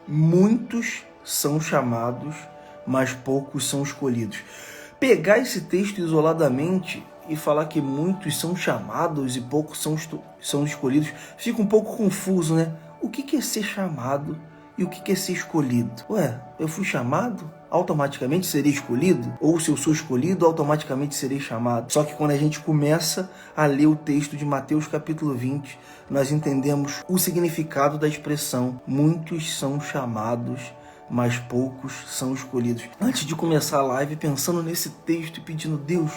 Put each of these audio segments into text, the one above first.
Muitos são chamados, mas poucos são escolhidos. Pegar esse texto isoladamente e falar que muitos são chamados e poucos são escolhidos, fica um pouco confuso, né? O que é ser chamado e o que é ser escolhido? Ué, eu fui chamado? Automaticamente serei escolhido? Ou se eu sou escolhido, automaticamente serei chamado? Só que quando a gente começa a ler o texto de Mateus capítulo 20, nós entendemos o significado da expressão muitos são chamados, mas poucos são escolhidos. Antes de começar a live, pensando nesse texto e pedindo, Deus,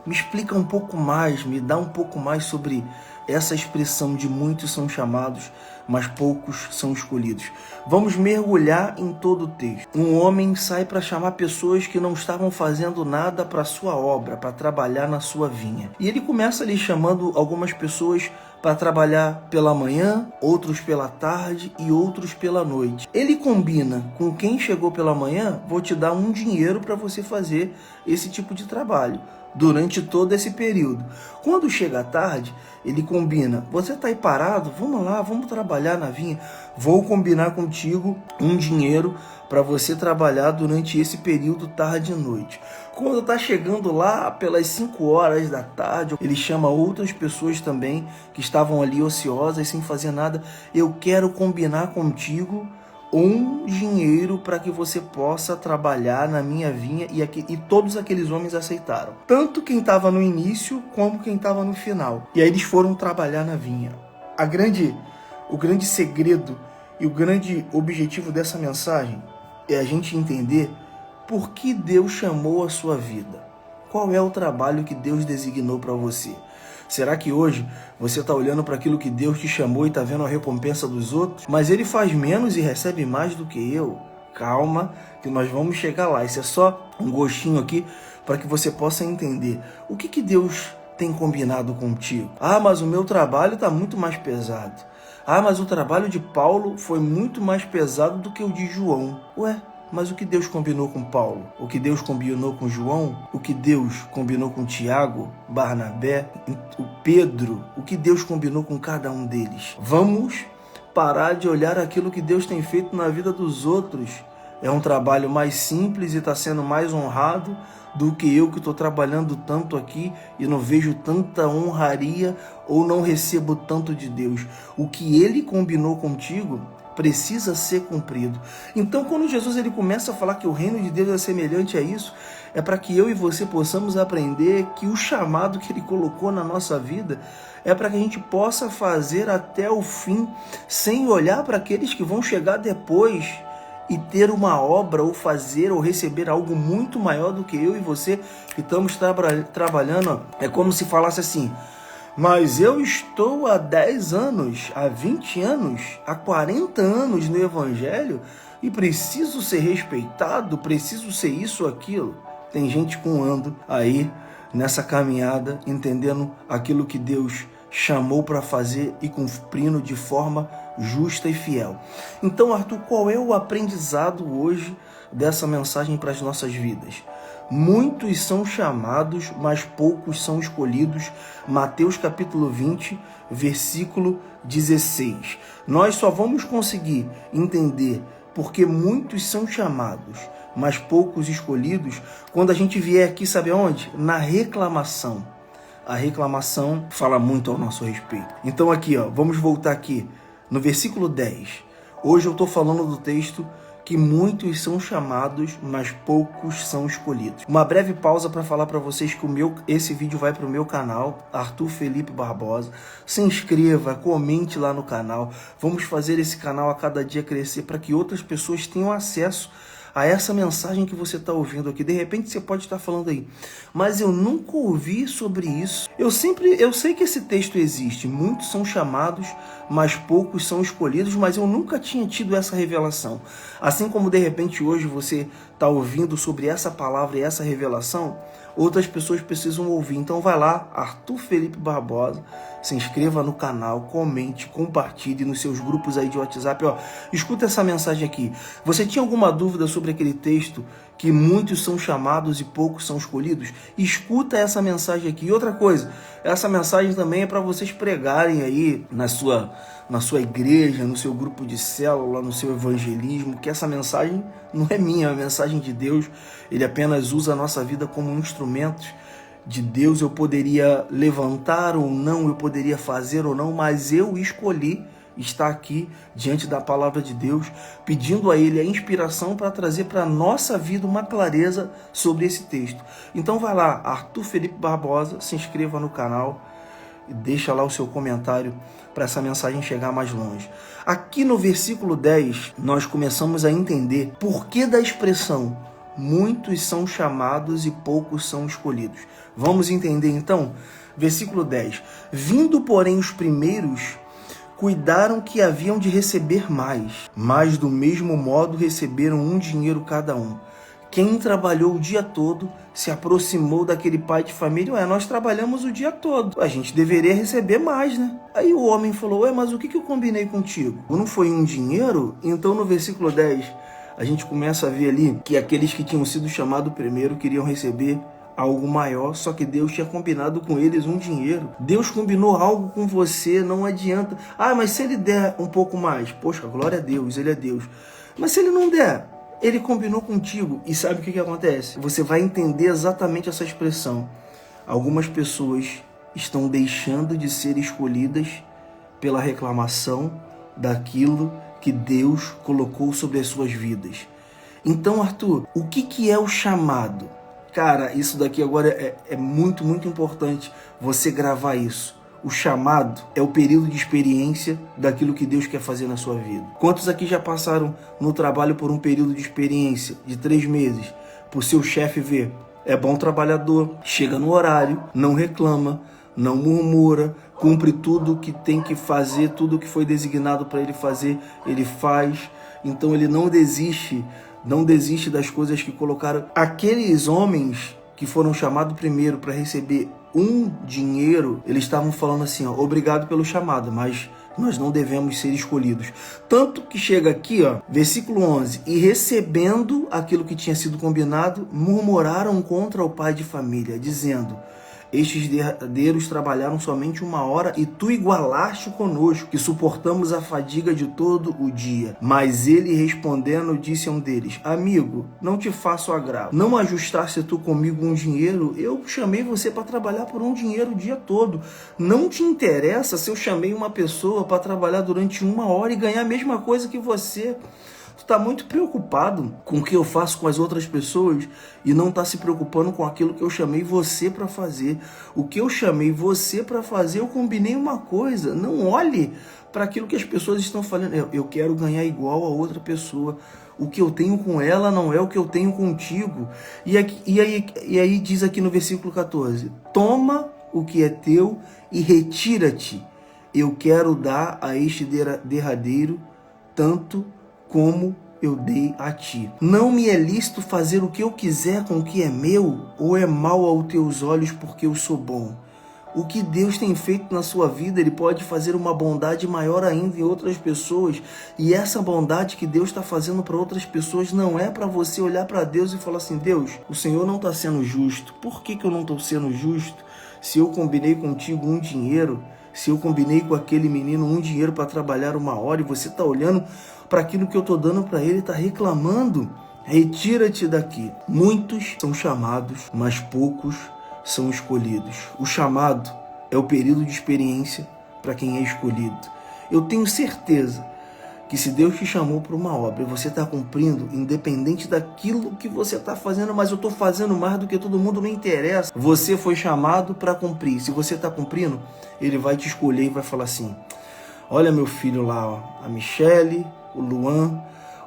me explica um pouco mais, me dá um pouco mais sobre essa expressão de muitos são chamados, mas poucos são escolhidos. Vamos mergulhar em todo o texto. Um homem sai para chamar pessoas que não estavam fazendo nada para a sua obra, para trabalhar na sua vinha. E ele começa ali chamando algumas pessoas para trabalhar pela manhã, outros pela tarde e outros pela noite. Ele combina com quem chegou pela manhã, vou te dar um dinheiro para você fazer esse tipo de trabalho durante todo esse período. Quando chega a tarde, ele combina, você está aí parado? Vamos lá, vamos trabalhar na vinha. Vou combinar contigo um dinheiro para você trabalhar durante esse período tarde e noite. Quando está chegando lá pelas 5 horas da tarde, ele chama outras pessoas também que estavam ali ociosas, sem fazer nada. Eu quero combinar contigo um dinheiro para que você possa trabalhar na minha vinha, e todos aqueles homens aceitaram. Tanto quem estava no início, como quem estava no final. E aí eles foram trabalhar na vinha. O grande segredo e o grande objetivo dessa mensagem é a gente entender por que Deus chamou a sua vida. Qual é o trabalho que Deus designou para você? Será que hoje você está olhando para aquilo que Deus te chamou e está vendo a recompensa dos outros? Mas ele faz menos e recebe mais do que eu. Calma, que nós vamos chegar lá. Isso é só um gostinho aqui para que você possa entender. O que Deus tem combinado contigo? Ah, mas o meu trabalho está muito mais pesado. Ah, mas o trabalho de Paulo foi muito mais pesado do que o de João. Ué? Mas o que Deus combinou com Paulo? O que Deus combinou com João? O que Deus combinou com Tiago, Barnabé, o Pedro? O que Deus combinou com cada um deles? Vamos parar de olhar aquilo que Deus tem feito na vida dos outros. É um trabalho mais simples e está sendo mais honrado do que eu que estou trabalhando tanto aqui e não vejo tanta honraria ou não recebo tanto de Deus. O que Ele combinou contigo precisa ser cumprido. Então, quando Jesus ele começa a falar que o reino de Deus é semelhante a isso, é para que eu e você possamos aprender que o chamado que Ele colocou na nossa vida é para que a gente possa fazer até o fim, sem olhar para aqueles que vão chegar depois e ter uma obra ou fazer ou receber algo muito maior do que eu e você que estamos trabalhando. É como se falasse assim, mas eu estou há 10 anos, há 20 anos, há 40 anos no Evangelho e preciso ser respeitado, preciso ser isso ou aquilo. Tem gente com ando aí nessa caminhada, entendendo aquilo que Deus chamou para fazer e cumprindo de forma justa e fiel. Então, Arthur, qual é o aprendizado hoje dessa mensagem para as nossas vidas? Muitos são chamados, mas poucos são escolhidos. Mateus capítulo 20, versículo 16. Nós só vamos conseguir entender porque muitos são chamados, mas poucos escolhidos, quando a gente vier aqui, sabe aonde? Na reclamação. A reclamação fala muito ao nosso respeito. Então aqui, vamos voltar aqui no versículo 10. Hoje eu estou falando do texto que muitos são chamados, mas poucos são escolhidos. Uma breve pausa para falar para vocês que esse vídeo vai para o meu canal, Arthur Felipe Barbosa. Se inscreva, comente lá no canal. Vamos fazer esse canal a cada dia crescer para que outras pessoas tenham acesso a essa mensagem que você está ouvindo aqui. De repente você pode estar falando aí, mas eu nunca ouvi sobre isso. Eu sei que esse texto existe, muitos são chamados, mas poucos são escolhidos, mas eu nunca tinha tido essa revelação. Assim como de repente hoje você está ouvindo sobre essa palavra e essa revelação, outras pessoas precisam ouvir. Então vai lá, Arthur Felipe Barbosa, se inscreva no canal, comente, compartilhe nos seus grupos aí de WhatsApp. Escuta essa mensagem aqui. Você tinha alguma dúvida sobre aquele texto que muitos são chamados e poucos são escolhidos? Escuta essa mensagem aqui. E outra coisa, essa mensagem também é para vocês pregarem aí na sua na sua igreja, no seu grupo de célula, no seu evangelismo, que essa mensagem não é minha, é uma mensagem de Deus. Ele apenas usa a nossa vida como um instrumento de Deus. Eu poderia levantar ou não, eu poderia fazer ou não, mas eu escolhi estar aqui diante da palavra de Deus, pedindo a Ele a inspiração para trazer para a nossa vida uma clareza sobre esse texto. Então vai lá, Arthur Felipe Barbosa, se inscreva no canal e deixa lá o seu comentário para essa mensagem chegar mais longe. Aqui no versículo 10, nós começamos a entender por que da expressão muitos são chamados e poucos são escolhidos. Vamos entender então? Versículo 10. Vindo, porém, os primeiros, cuidaram que haviam de receber mais, mas do mesmo modo receberam um dinheiro cada um. Quem trabalhou o dia todo se aproximou daquele pai de família. Nós trabalhamos o dia todo, a gente deveria receber mais, né? Aí o homem falou, mas o que eu combinei contigo? Não foi um dinheiro? Então no versículo 10, a gente começa a ver ali que aqueles que tinham sido chamados primeiro queriam receber algo maior, só que Deus tinha combinado com eles um dinheiro. Deus combinou algo com você, não adianta. Mas se ele der um pouco mais, poxa, glória a Deus, ele é Deus. Mas se ele não der, ele combinou contigo. E sabe o que acontece? Você vai entender exatamente essa expressão. Algumas pessoas estão deixando de ser escolhidas pela reclamação daquilo que Deus colocou sobre as suas vidas. Então, Arthur, o que é o chamado? Cara, isso daqui agora é muito, muito importante você gravar isso. O chamado é o período de experiência daquilo que Deus quer fazer na sua vida. Quantos aqui já passaram no trabalho por um período de experiência de 3 meses? Por seu chefe ver, é bom trabalhador, chega no horário, não reclama, não murmura, cumpre tudo que tem que fazer, tudo que foi designado para ele fazer, ele faz. Então ele não desiste das coisas que colocaram. Aqueles homens que foram chamados primeiro para receber um dinheiro, eles estavam falando assim, obrigado pelo chamado, mas nós não devemos ser escolhidos. Tanto que chega aqui, versículo 11, e recebendo aquilo que tinha sido combinado, murmuraram contra o pai de família, dizendo, estes derradeiros trabalharam somente 1 hora e tu igualaste conosco, que suportamos a fadiga de todo o dia. Mas ele respondendo disse a um deles, amigo, não te faço agravo. Não ajustaste tu comigo um dinheiro? Eu chamei você para trabalhar por um dinheiro o dia todo. Não te interessa se eu chamei uma pessoa para trabalhar durante 1 hora e ganhar a mesma coisa que você? Tu está muito preocupado com o que eu faço com as outras pessoas e não está se preocupando com aquilo que eu chamei você para fazer. O que eu chamei você para fazer, eu combinei uma coisa. Não olhe para aquilo que as pessoas estão falando. Eu quero ganhar igual a outra pessoa. O que eu tenho com ela não é o que eu tenho contigo. E aí diz aqui no versículo 14, toma o que é teu e retira-te. Eu quero dar a este derradeiro tanto como eu dei a ti. Não me é lícito fazer o que eu quiser com o que é meu, ou é mal aos teus olhos porque eu sou bom? O que Deus tem feito na sua vida, Ele pode fazer uma bondade maior ainda em outras pessoas. E essa bondade que Deus está fazendo para outras pessoas não é para você olhar para Deus e falar assim, Deus, o Senhor não está sendo justo. Por que eu não estou sendo justo? Se eu combinei contigo um dinheiro, se eu combinei com aquele menino um dinheiro para trabalhar 1 hora e você está olhando para aquilo que eu estou dando para ele, está reclamando, retira-te daqui. Muitos são chamados, mas poucos são escolhidos. O chamado é o período de experiência para quem é escolhido. Eu tenho certeza que se Deus te chamou para uma obra e você está cumprindo, independente daquilo que você está fazendo, mas eu estou fazendo mais do que todo mundo, não interessa. Você foi chamado para cumprir. Se você está cumprindo, Ele vai te escolher e vai falar assim, olha meu filho lá, a Michele, o Luan,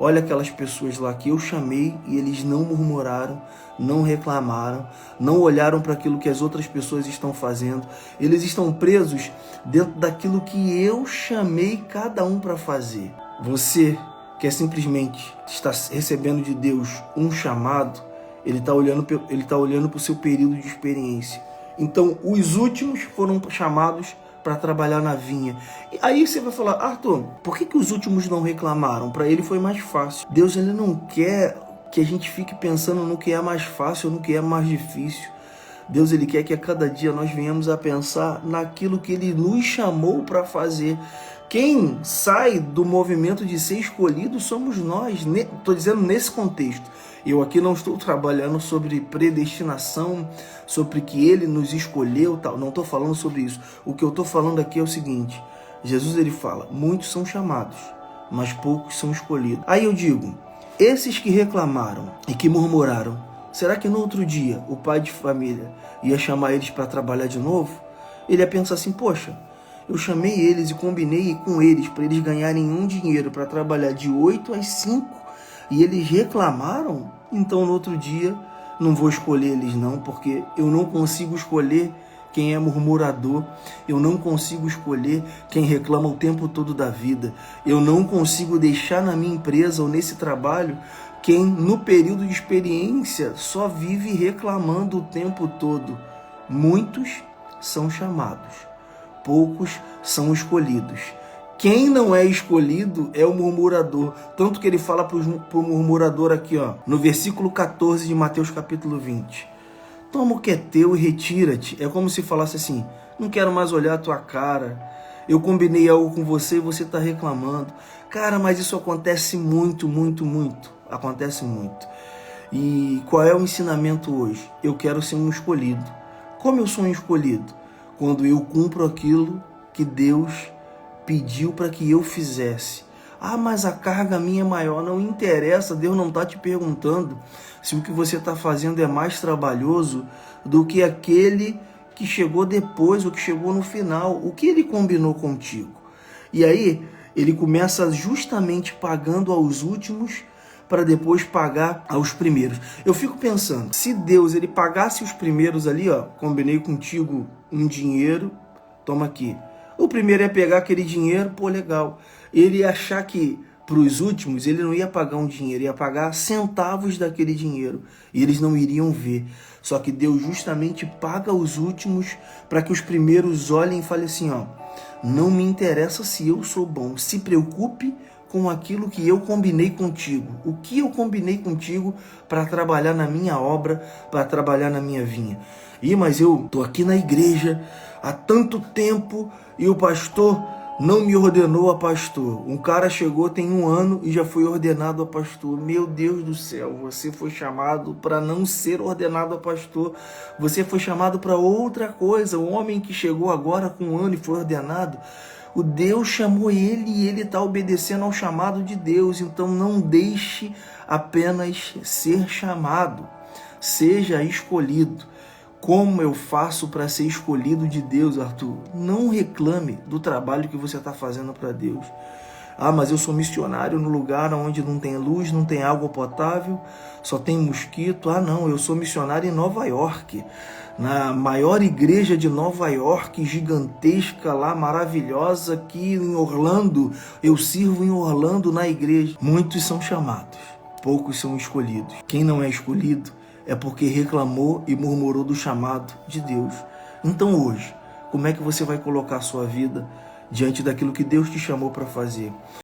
olha aquelas pessoas lá que eu chamei e eles não murmuraram, não reclamaram, não olharam para aquilo que as outras pessoas estão fazendo. Eles estão presos dentro daquilo que eu chamei cada um para fazer. Você que simplesmente está recebendo de Deus um chamado, Ele está olhando para o seu período de experiência. Então, os últimos foram chamados para trabalhar na vinha. E aí você vai falar, Arthur, por que os últimos não reclamaram? Para ele foi mais fácil. Deus, Ele não quer que a gente fique pensando no que é mais fácil ou no que é mais difícil. Deus, ele quer que a cada dia nós venhamos a pensar naquilo que ele nos chamou para fazer. Quem sai do movimento de ser escolhido somos nós. Estou dizendo nesse contexto. Eu aqui não estou trabalhando sobre predestinação, sobre que ele nos escolheu, tal. Não estou falando sobre isso. O que eu estou falando aqui é o seguinte. Jesus, ele fala, muitos são chamados, mas poucos são escolhidos. Aí eu digo, esses que reclamaram e que murmuraram, será que no outro dia o pai de família ia chamar eles para trabalhar de novo? Ele ia pensar assim, poxa, eu chamei eles e combinei com eles para eles ganharem um dinheiro para trabalhar de 8 às 5 e eles reclamaram? Então no outro dia não vou escolher eles não, porque eu não consigo escolher quem é murmurador, eu não consigo escolher quem reclama o tempo todo da vida, eu não consigo deixar na minha empresa ou nesse trabalho quem no período de experiência só vive reclamando o tempo todo. Muitos são chamados, poucos são escolhidos. Quem não é escolhido é o murmurador. Tanto que ele fala para o murmurador aqui, ó, no versículo 14 de Mateus capítulo 20. Toma o que é teu e retira-te. É como se falasse assim, não quero mais olhar a tua cara. Eu combinei algo com você e você está reclamando. Cara, mas isso acontece muito, muito, muito. Acontece muito. E qual é o ensinamento hoje? Eu quero ser um escolhido. Como eu sou um escolhido? Quando eu cumpro aquilo que Deus pediu para que eu fizesse. Ah, mas a carga minha é maior. Não interessa, Deus não está te perguntando se o que você está fazendo é mais trabalhoso do que aquele que chegou depois, ou que chegou no final. O que ele combinou contigo? E aí, ele começa justamente pagando aos últimos para depois pagar aos primeiros. Eu fico pensando, se Deus ele pagasse os primeiros ali, ó, combinei contigo um dinheiro, toma aqui. O primeiro ia pegar aquele dinheiro, pô, legal. Ele ia achar que para os últimos ele não ia pagar um dinheiro, ia pagar centavos daquele dinheiro. E eles não iriam ver. Só que Deus justamente paga os últimos para que os primeiros olhem e falem assim, ó, não me interessa se eu sou bom, se preocupe com aquilo que eu combinei contigo. O que eu combinei contigo para trabalhar na minha obra, para trabalhar na minha vinha. Mas eu tô aqui na igreja há tanto tempo e o pastor não me ordenou a pastor. Um cara chegou tem 1 ano e já foi ordenado a pastor. Meu Deus do céu, você foi chamado para não ser ordenado a pastor. Você foi chamado para outra coisa. O homem que chegou agora com 1 ano e foi ordenado, o Deus chamou ele e ele está obedecendo ao chamado de Deus. Então não deixe apenas ser chamado, seja escolhido. Como eu faço para ser escolhido de Deus, Arthur? Não reclame do trabalho que você está fazendo para Deus. Ah, mas eu sou missionário no lugar onde não tem luz, não tem água potável, só tem mosquito. Ah, não, eu sou missionário em Nova York, na maior igreja de Nova York, gigantesca lá, maravilhosa, aqui em Orlando. Eu sirvo em Orlando na igreja. Muitos são chamados, poucos são escolhidos. Quem não é escolhido é porque reclamou e murmurou do chamado de Deus. Então hoje, como é que você vai colocar a sua vida diante daquilo que Deus te chamou para fazer?